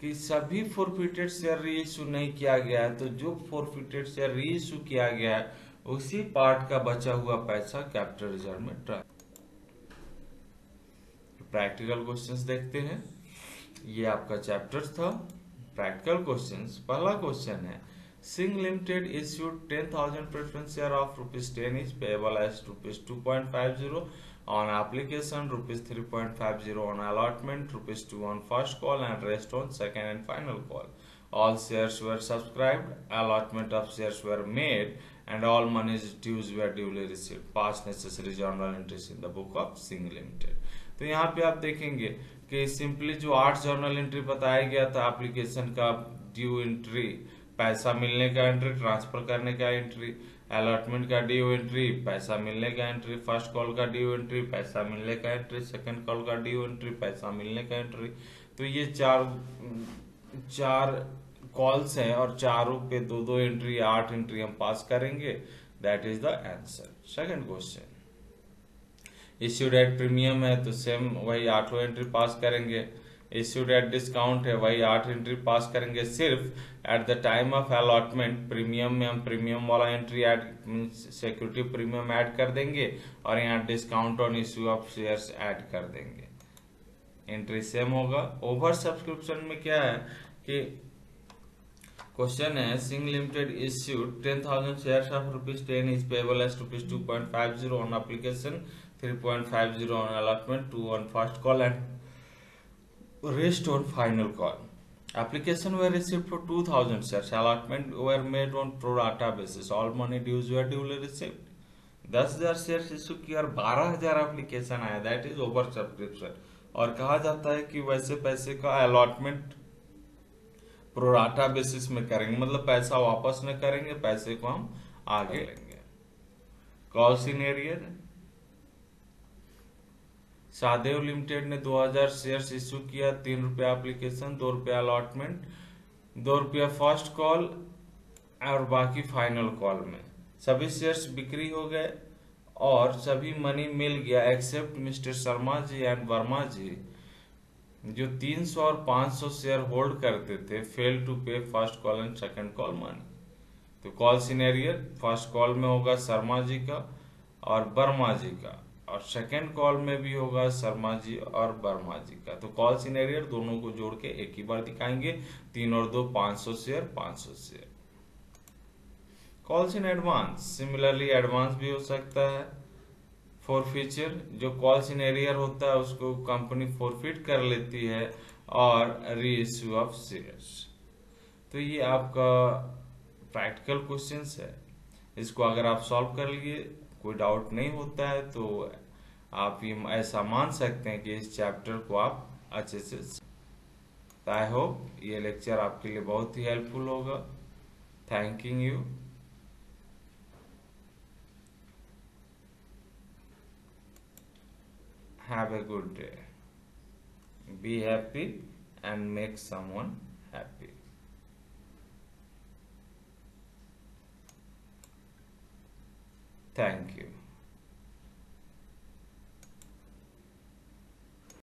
कि सभी forfeited शेयर रीइश्यू नहीं किया गया है, तो जो forfeited शेयर रीइश्यू किया गया है उसी पार्ट का बचा हुआ पैसा कैपिटल रिजर्व में प्रैक्टिकल क्वेश्चंस देखते हैं। ये आपका चैप्टर था प्रैक्टिकल क्वेश्चंस। पहला क्वेश्चन है Singh limited issued 10,000 preference share of ₹10 is payable as ₹2.50 on application, ₹3.50 on allotment, ₹2 on first call and rest on second and final call. All shares were subscribed, allotment of shares were made and all monies dues were duly received. Past necessary journal entries in the book of Singh Limited. तो यहाँ पे आप देखेंगे कि simply जो 8 journal entry बताया गया था एप्लीकेशन का, ड्यू एंट्री, पैसा मिलने का एंट्री, ट्रांसफर करने का एंट्री, अलॉटमेंट का ड्यू एंट्री, पैसा मिलने का एंट्री, फर्स्ट कॉल का ड्यू एंट्री, पैसा मिलने का एंट्री, सेकंड कॉल का ड्यू एंट्री, पैसा मिलने का एंट्री। तो ये चार कॉल्स हैं और चारों पे 2-2 एंट्री, 8 एंट्री हम पास करेंगे। That is the answer. Second question, issued at premium है तो सेम वही 8 एंट्री पास करेंगे। इश्यूड एट डिस्काउंट है, वही 8 एंट्री पास करेंगे। सिर्फ at the time of allotment premium में हम प्रीमियम वाला entry add, security premium add कर देंगे और यहाँ discount on issue of shares add कर देंगे। एंट्री सेम होगा। ओवर सब्सक्रिप्शन में क्या है कि क्वेश्चन है Singh limited issued 10,000 shares of ₹10 is payable as ₹2.50 on application, 3.50 on allotment, 2 on first call and rest on final call. Application were received for 2,000 shares. Allotment were made on pro rata basis. All money dues were duly received. 10,000 share issue किया और 12,000 application आया, that is over subscription. और कहा जाता है कि वैसे पैसे का अलॉटमेंट प्रोराटा बेसिस में करेंगे, मतलब पैसा वापस न करेंगे, पैसे को हम आगे लेंगे। कॉल सिनेरियर, सादेव लिमिटेड ने 2,000 शेयर्स इश्यू किया, ₹3 एप्लीकेशन, ₹2 अलॉटमेंट, ₹2 फर्स्ट कॉल और बाकी फाइनल कॉल में सभी शेयर्स बिक्री हो गए और सभी मनी मिल गया except mister Sharma ji and Verma ji जो 300 और 500 शेयर होल्ड करते थे, fail to pay first call and second call money. तो कॉल सिनेरियर फर्स्ट कॉल में होगा शर्मा जी का और वर्मा जी का, और सेकेंड कॉल में भी होगा शर्मा जी और वर्मा जी का। तो कॉल सिनेरियर दोनों को जोड़ के एक ही बार दिखाएंगे, 3 और 2 500 share, 500 share. Calls in advance, similarly advance भी हो सकता है। फॉरफीचर, जो कॉल सिनेरियर होता है उसको कंपनी फॉरफिट कर लेती है, और री इश्यू ऑफ शेयर्स। तो ये आपका प्रैक्टिकल क्वेश्चंस है। इसको अगर आप सॉल्व कर लिए, कोई डाउट नहीं होता है, तो आप ये ऐसा मान सकते हैं कि इस चैप्टर को आप अच्छे से। आई होप ये लेक्चर आपके लिए बहुत ही हेल्पफुल होगा। Thanking you. Have a good day. Be happy and make someone happy. Thank you.